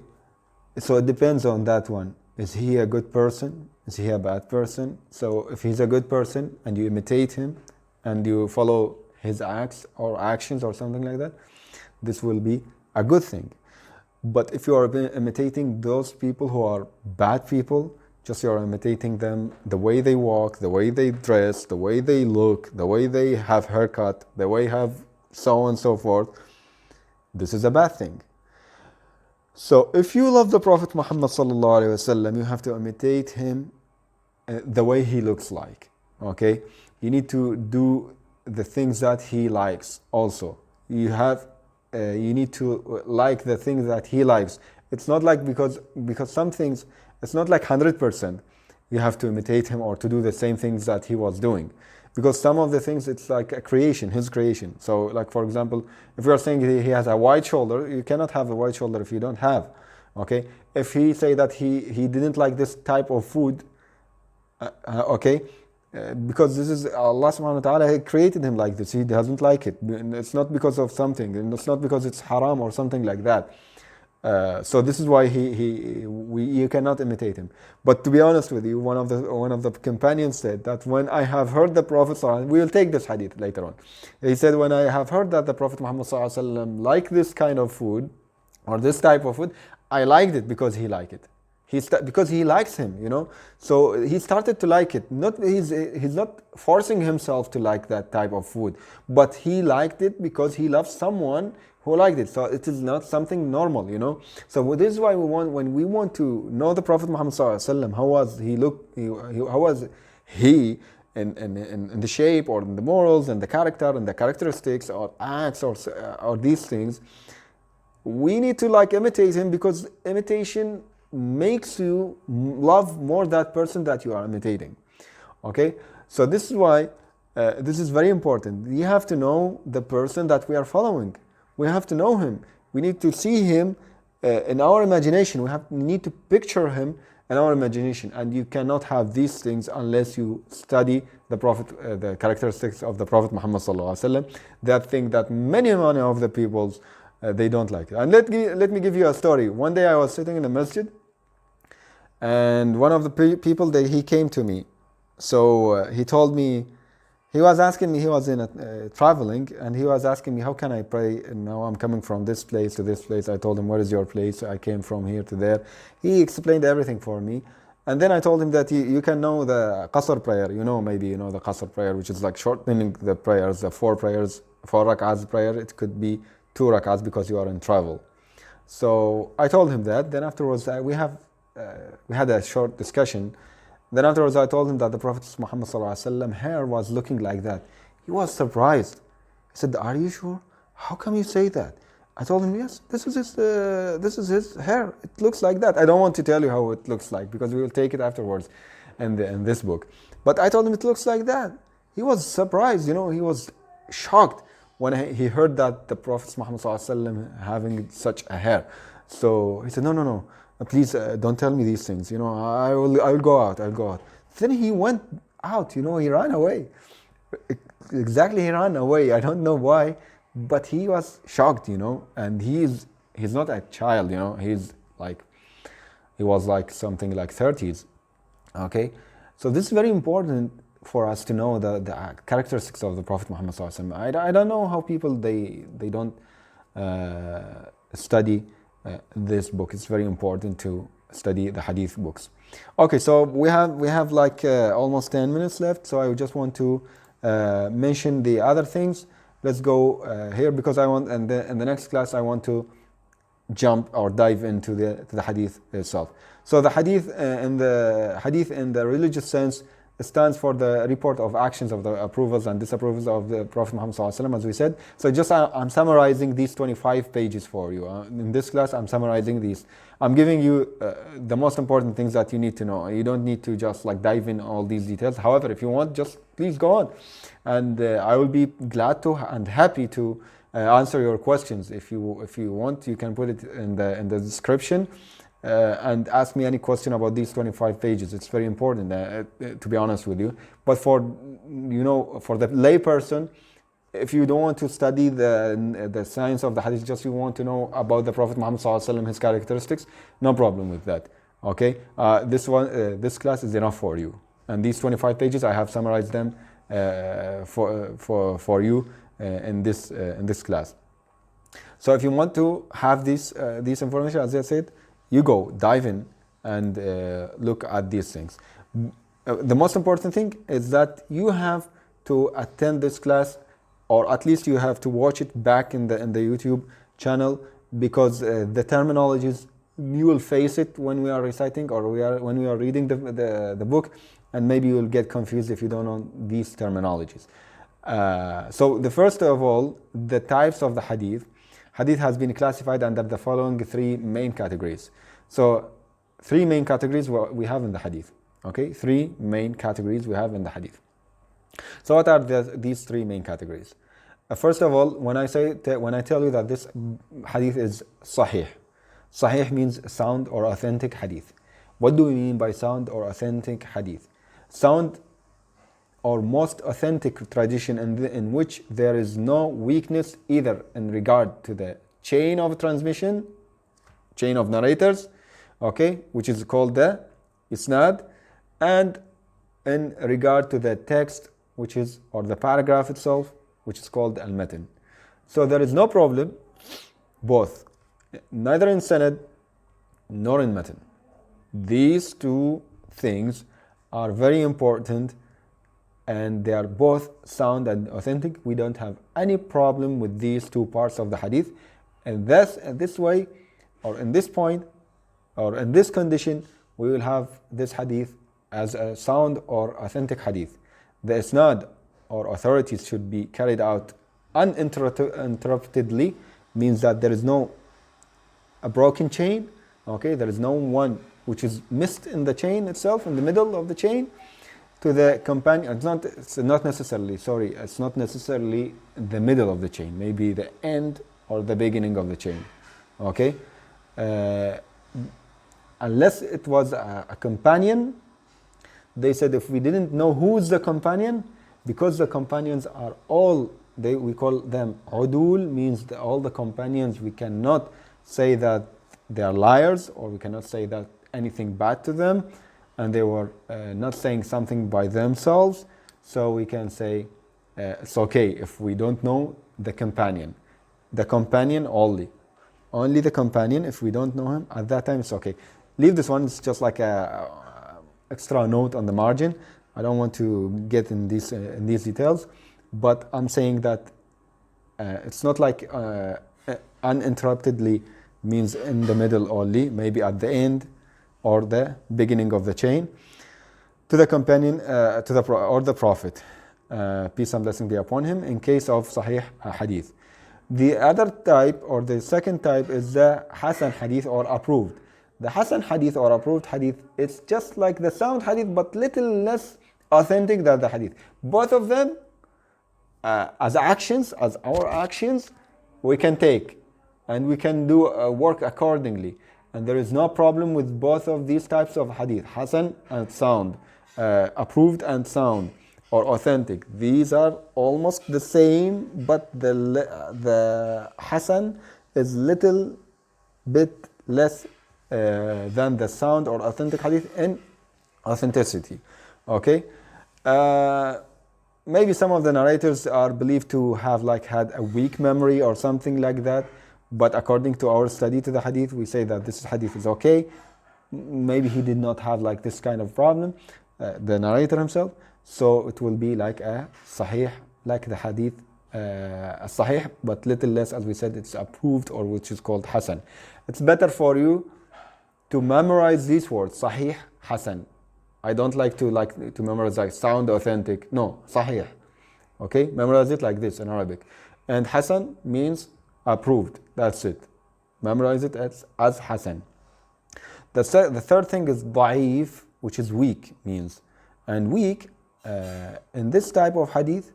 so it depends on that one. Is he a good person? Is he a bad person? So if he's a good person and you imitate him and you follow his acts or actions or something like that, this will be a good thing. But if you are imitating those people who are bad people, just you are imitating them, the way they walk, the way they dress, the way they look, the way they have haircut, the way have so on and so forth, this is a bad thing. So if you love the Prophet Muhammad sallallahu alaihi wasallam, you have to imitate him the way he looks like. Okay, you need to do the things that he likes. Also, you need to like the things that he likes. It's not like because some things, it's not like 100%. You have to imitate him or to do the same things that he was doing. Because some of the things, it's like a creation, his creation. So like for example, if you are saying he has a wide shoulder, you cannot have a wide shoulder if you don't have. Okay, if he say that he didn't like this type of food, okay, because this is Allah subhanahu wa ta'ala created him like this, he doesn't like it. It's not because of something, and it's not because it's haram or something like that. So this is why you cannot imitate him. But to be honest with you, one of the companions said that when I have heard the Prophet sallallahu, we will take this hadith later on. He said, when I have heard that the Prophet Muhammad sallallahu alaihi wasallam liked this kind of food or this type of food, I liked it because he liked it. Because he likes him, you know. So he started to like it. He's not forcing himself to like that type of food, but he liked it because he loves someone who liked it. So it is not something normal, you know. So this is why when we want to know the Prophet Muhammad sallallahu alaihi wasallam, how was he look? How was he in the shape or in the morals and the character and the characteristics or acts or these things? We need to like imitate him, because imitation makes you love more that person that you are imitating. Okay, so this is why This is very important. We have to know the person that we are following. We have to know him. We need to see him in our imagination. We need to picture him in our imagination. And you cannot have these things unless you study the Prophet, the characteristics of the Prophet Muhammad sallallahu alaihi wasallam. That thing that many of the peoples they don't like. And let me give you a story. One day I was sitting in the masjid, and one of the people he came to me. So he told me, he was asking me, he was in traveling, and he was asking me, how can I pray? And now I'm coming from this place to this place. I told him, where is your place? I came from here to there. He explained everything for me. And then I told him that you can know the qasr prayer. Maybe you know the qasr prayer, which is like shortening the prayers, the 4 rak'ahs prayer. It could be 2 rak'ahs because you are in travel. So I told him that. Then afterwards, we had a short discussion. Then afterwards, I told him that the Prophet Muhammad ﷺ hair was looking like that. He was surprised. He said, "Are you sure? How come you say that?" I told him, "Yes, this is his hair. It looks like that." I don't want to tell you how it looks like because we will take it afterwards in this book. But I told him it looks like that. He was surprised. He was shocked when he heard that the Prophet Muhammad ﷺ having such a hair. So he said, No. Please don't tell me these things. I will go out. I'll go out. Then he went out. He ran away. Exactly, he ran away. I don't know why, but he was shocked. And he's not a child. He was like something like 30s. Okay, so this is very important for us to know the characteristics of the Prophet Muhammad ﷺ. I don't know how people they don't study this book. It's very important to study the hadith books. Okay, so we have like almost 10 minutes left, so I just want to mention the other things. Let's go here because I want, and in the next class I want to jump or dive into the hadith itself. So the hadith in the religious sense stands for the report of actions of the approvals and disapprovals of the Prophet Muhammad ﷺ, as we said. So just I'm summarizing these 25 pages for you. In this class, I'm summarizing these. I'm giving you the most important things that you need to know. You don't need to just like dive in all these details. However, if you want, just please go on, and I will be glad to and happy to answer your questions. If you want, you can put it in the description. And ask me any question about these 25 pages. It's very important, to be honest with you. But for the lay person, if you don't want to study the science of the hadith, just you want to know about the Prophet Muhammad ﷺ, his characteristics, no problem with that. Okay, this class is enough for you. And these 25 pages, I have summarized them for you in this class. So if you want to have this information, as I said, you go dive in and look at these things. The most important thing is that you have to attend this class, or at least you have to watch it back in the YouTube channel, because the terminologies, you will face it when we are reciting or when we are reading the book, and maybe you will get confused if you don't know these terminologies. So the first of all, the types of the hadith. Hadith has been classified under the following 3 main categories. So 3 main categories we have in the hadith. Okay, 3 main categories we have in the hadith. So what are these 3 main categories? First of all, when I tell you that this hadith is sahih. Sahih means sound or authentic hadith. What do we mean by sound or authentic hadith? Sound or most authentic tradition in which there is no weakness either in regard to the chain of transmission, chain of narrators, okay, which is called the isnad, and in regard to the text, or the paragraph itself, which is called al-matan. So there is no problem, both, neither in sanad nor in matan. These 2 things are very important, and they are both sound and authentic. We don't have any problem with these 2 parts of the hadith. And this way, or in this point, or in this condition, we will have this hadith as a sound or authentic hadith. The isnad or authorities should be carried out uninterruptedly, means that there is no a broken chain. Okay, there is no one which is missed in the chain itself, in the middle of the chain, to the companion. It's not necessarily, sorry, it's not necessarily the middle of the chain, maybe the end or the beginning of the chain. Okay? Unless it was a companion, they said if we didn't know who's the companion, because the companions are all, we call them udul, means all the companions, we cannot say that they are liars, or we cannot say that anything bad to them, and they were not saying something by themselves, so we can say it's okay if we don't know the companion only the companion. If we don't know him at that time, it's okay. Leave this one, it's just like a extra note on the margin. I don't want to get in these details, but I'm saying that it's not like uninterruptedly means in the middle only, maybe at the end or the beginning of the chain, to the companion, or the Prophet, peace and blessing be upon him, in case of Sahih Hadith. The other type, or the second type, is the Hasan Hadith, or approved. The Hasan Hadith or approved Hadith, it's just like the sound Hadith, but little less authentic than the Hadith. Both of them, as our actions, we can take, and we can do work accordingly. And there is no problem with both of these types of Hadith, Hasan and sound, approved and sound, or authentic. These are almost the same, but the Hasan is little bit less than the sound or authentic Hadith in authenticity. Okay? Maybe some of the narrators are believed to have had a weak memory or something like that, but according to our study to the Hadith, we say that this Hadith is okay. Maybe he did not have this kind of problem, the narrator himself, so it will be like a Sahih, like the Hadith, a Sahih, but little less, as we said, it's approved, or which is called Hasan. It's better for you to memorize these words, Sahih, Hasan. I don't like to memorize sound authentic. No, Sahih. Okay, memorize it like this in Arabic. And Hasan means approved. That's it. Memorize it as Hasan. The third thing is Da'if, which is weak means. And weak, in this type of Hadith,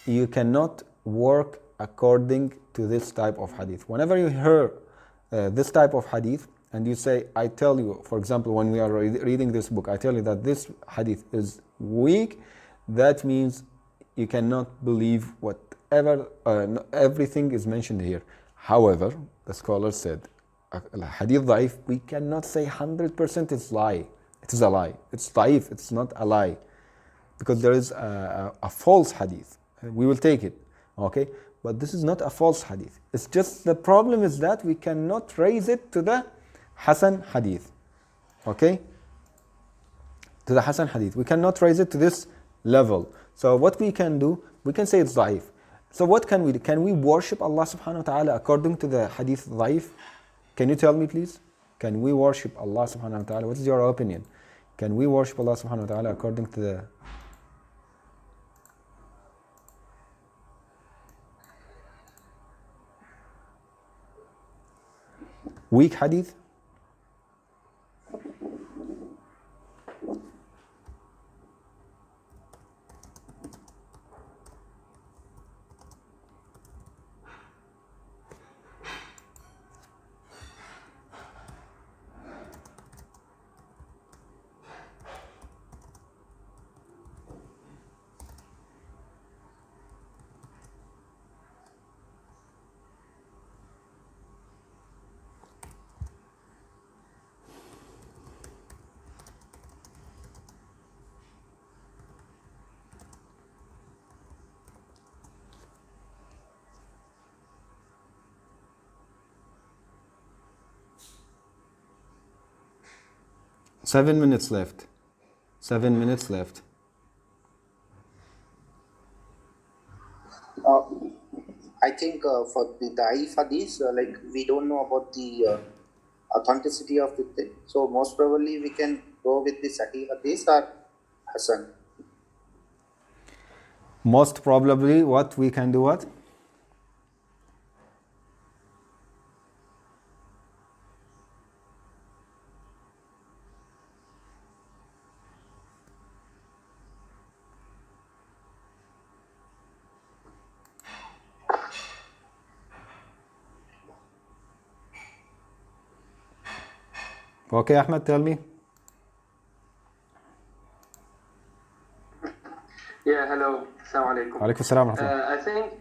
you cannot work according to this type of Hadith. Whenever you hear this type of Hadith, and you say, I tell you, for example, when we are reading this book, I tell you that this Hadith is weak, that means you cannot believe whatever, everything is mentioned here. However, the scholar said, Hadith Da'if, we cannot say 100% it's lie. It is a lie. It's Da'if, it's not a lie. Because there is a false Hadith. We will take it, okay? But this is not a false Hadith. It's just the problem is that we cannot raise it to the Hasan Hadith, okay? To the Hasan Hadith. We cannot raise it to this level. So what we can do, we can say it's Da'if. So what can we do? Can we worship Allah subhanahu wa ta'ala according to the Hadith Da'if? Can you tell me please? Can we worship Allah subhanahu wa ta'ala? What is your opinion? Can we worship Allah subhanahu wa ta'ala according to the weak Hadith? Seven minutes left. 7 minutes left. I think for the Da'if Hadith, we don't know about the authenticity of the thing. So most probably we can go with the Sahih Hadith or Hasan. Most probably what we can do what? Okay, Ahmed, tell me. Yeah, hello. Assalamu alaikum. Alaikum salam wa rahmatullah. I think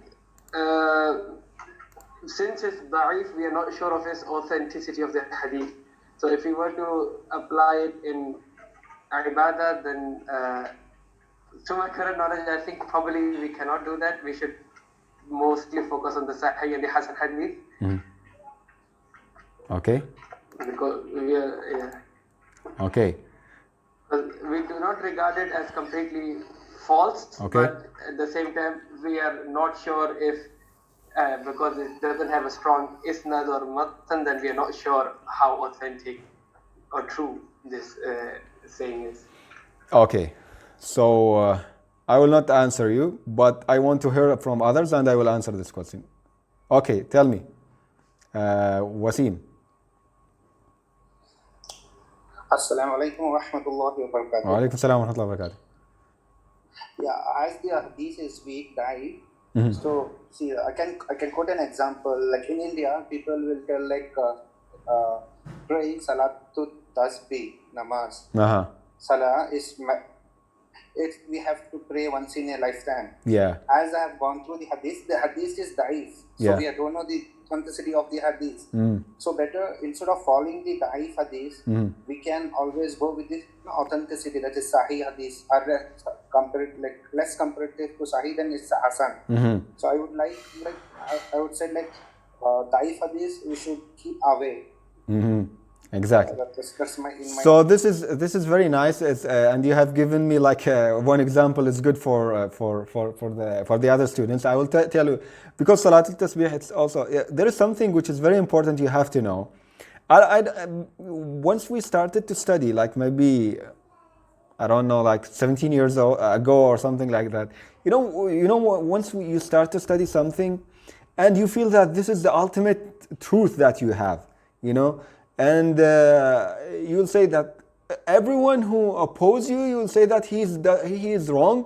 since it's da'if, we are not sure of its authenticity of the hadith. So if we were to apply it in ibadah, then to my current knowledge, I think probably we cannot do that. We should mostly focus on the Sahih and the Hasan hadith. Okay. Because we are, yeah. Okay. We do not regard it as completely false, Okay. but at the same time, we are not sure if, because it doesn't have a strong isnad or matan, then we are not sure how authentic or true this saying is. Okay. So I will not answer you, but I want to hear from others and I will answer this question. Okay, tell me. Wasim. Assalamu alaikum wa rahmatullahi wa barakatuh. Wa alaikum salam wa rahmatullahi wa barakatuh. Yeah, as the hadith is weak, so see, I can quote an example. Like in India, people will tell like pray salatu tasbih namaz. Salah is we have to pray once in a lifetime. Yeah. As I have gone through the hadith is da'if. So we don't know the authenticity of the hadith. So better, instead of following the da'if hadith, we can always go with the authenticity, that is sahih hadith, or less comparative to sahih than it's hasan. So I would I would say da'if hadith we should keep away. Exactly. That's my so this is very nice, and you have given me like one example is good for the other students. I will tell you, because Salatul Tasbih, it's also there is something which is very important you have to know. Once we started to study, like maybe I don't know, like 17 years ago or something like that. You know, once you start to study something, and you feel that this is the ultimate truth that you have, you know. And you'll say that everyone who opposes you, you'll say that he is wrong,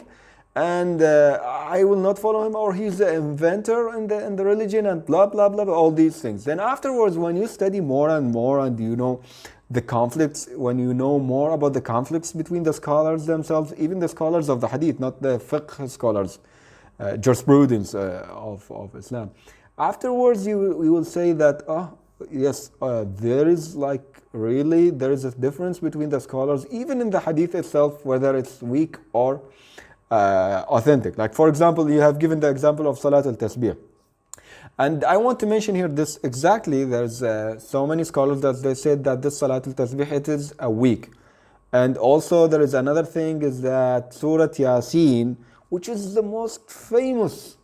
and I will not follow him, or he's the inventor in the religion, and blah blah blah, all these things. Then afterwards, when you study more and more, and you know the conflicts, when you know more about the conflicts between the scholars themselves, even the scholars of the hadith, not the fiqh scholars, jurisprudence of Islam. Afterwards, you will say that yes, there is there is a difference between the scholars, even in the hadith itself, whether it's weak or authentic. Like for example, you have given the example of Salat al-Tasbih. And I want to mention here this exactly, there's so many scholars that they said that this Salat al-Tasbih, it is a weak. And also there is another thing, is that Surah Yasin, which is the most famous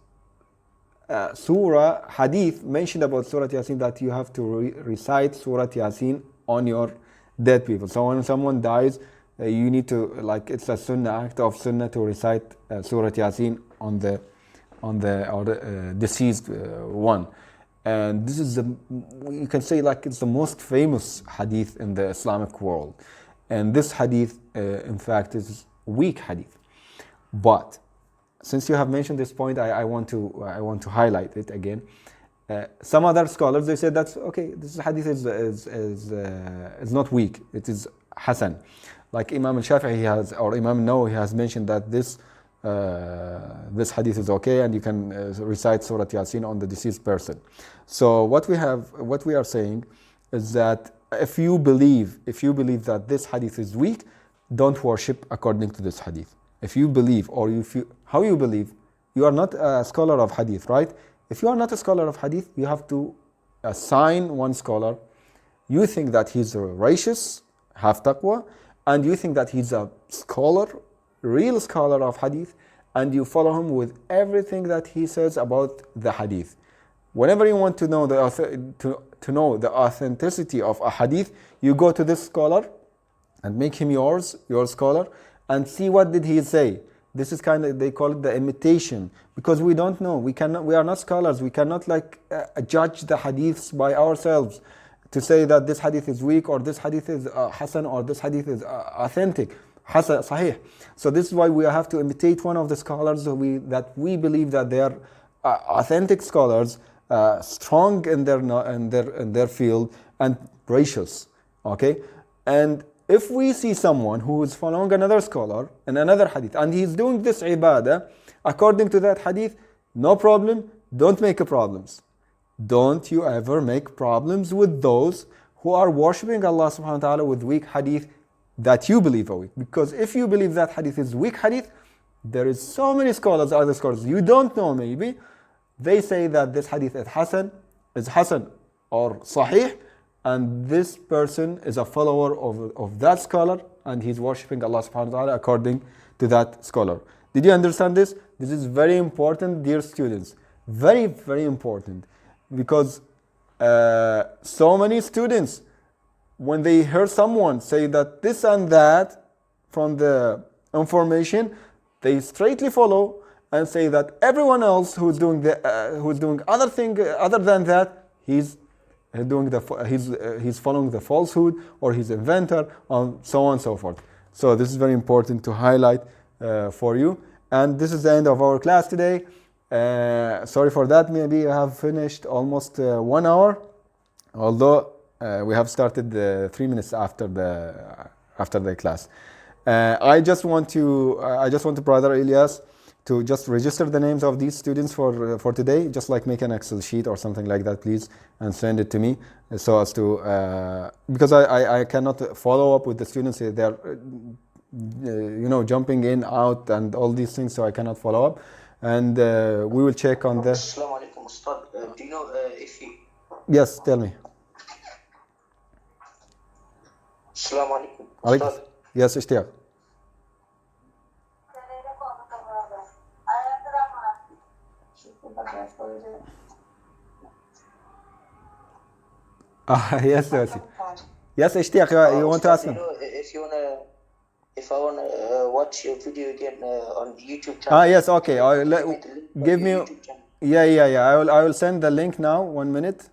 surah, hadith mentioned about Surah Yasin, that you have to recite Surah Yasin on your dead people. So when someone dies, you need to, it's a sunnah, act of sunnah, to recite Surah Yasin on the deceased one. And this is you can say it's the most famous hadith in the Islamic world. And this hadith, in fact, is weak hadith. But since you have mentioned this point, I want to highlight it again. Some other scholars, they said that's okay. This hadith is not weak. It is Hasan. Like Imam al-Shafi'i or Imam Nawawi has mentioned that this hadith is okay, and you can recite Surah Yasin on the deceased person. So what we are saying is that if you believe that this hadith is weak, don't worship according to this hadith. If you believe, or how you believe, you are not a scholar of hadith, right? If you are not a scholar of hadith, you have to assign one scholar. You think that he's righteous, have taqwa, and you think that he's a scholar, real scholar of hadith, and you follow him with everything that he says about the hadith. Whenever you want to know the authenticity of a hadith, you go to this scholar and make him your scholar, and see what did he say. This is they call it the imitation, because we don't know. We are not scholars. We cannot judge the hadiths by ourselves to say that this hadith is weak, or this hadith is hasan, or this hadith is authentic, hasan, sahih. So this is why we have to imitate one of the scholars that we believe that they are authentic scholars, strong in their field, and gracious. Okay. And if we see someone who is following another scholar in another hadith and he's doing this ibadah according to that hadith, no problem, don't make problems. Don't you ever make problems with those who are worshipping Allah subhanahu wa ta'ala with weak hadith that you believe are weak. Because if you believe that hadith is weak hadith, there is so many scholars, other scholars, you don't know maybe, they say that this hadith is Hasan or Sahih, and this person is a follower of that scholar and he's worshipping Allah subhanahu wa ta'ala according to that scholar. Did you understand this? This is very important, dear students. Very, very important. Because so many students, when they hear someone say that this and that from the information, they straightly follow and say that everyone else who's doing other thing other than that, he's following the falsehood or he's inventor, and so on and so forth. So this is very important to highlight for you. And this is the end of our class today. Sorry for that. Maybe I have finished almost 1 hour, although we have started 3 minutes after the class. I just want to Brother Ilyas to just register the names of these students for today, just like make an Excel sheet or something like that, please, and send it to me, so as to because I cannot follow up with the students. They're jumping in, out, and all these things, so I cannot follow up. And we will check on the. Assalamu alaikum, Ustad. Do you know if you? Yes, tell me. Assalamu alaikum, Ustad. Yes, Ishtiyaq. Yes, Wasi. Yes, Ishtiyaq, you want to ask him? If I wanna watch your video again on the YouTube channel. Yes, okay. Give me. Yeah. I will send the link now. 1 minute.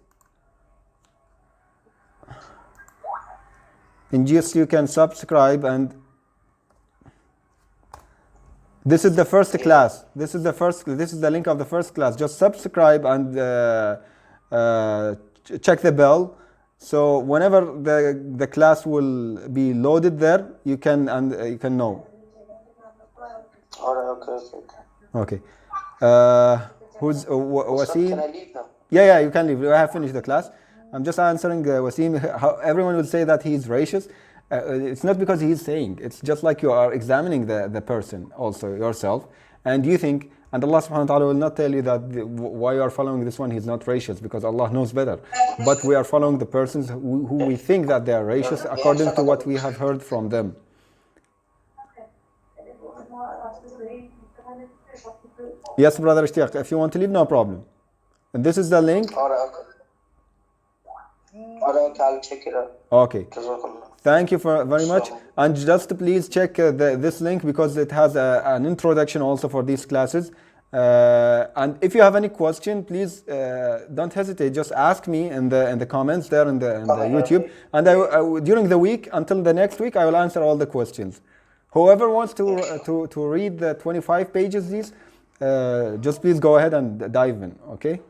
And just you can subscribe, and this is the first class. This is the link of the first class. Just subscribe and check the bell. So whenever the class will be loaded there, you can know. Alright, okay. Who's Wasim? Can I leave now? Yeah, you can leave. I have finished the class. I'm just answering Wasim. How everyone will say that he's racist. It's not because he's saying. It's just like you are examining the person also yourself, and you think. And Allah subhanahu wa ta'ala will not tell you that why you are following this one, he's not racist, because Allah knows better. But we are following the persons who we think that they are racist according to what we have heard from them. Yes, Brother Ishtiyaq, if you want to leave, no problem. And this is the link. Alright, I'll check it out. Okay. Thank you very much. And just please check this link, because it has an introduction also for these classes. And if you have any question, please don't hesitate. Just ask me in the comments there in the YouTube. And during the week, until the next week, I will answer all the questions. Whoever wants to read the 25 pages, these, just please go ahead and dive in. Okay?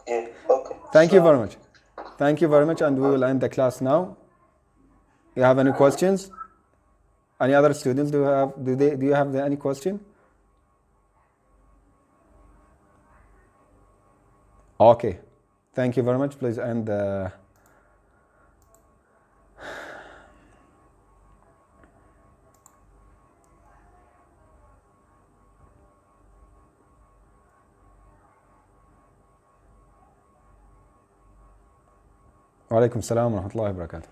Yeah, okay. Thank you very much. Thank you very much, and we will end the class now. You have any questions? Any other students do you have any question? Okay. Thank you very much. Please end the وعليكم السلام ورحمة الله وبركاته.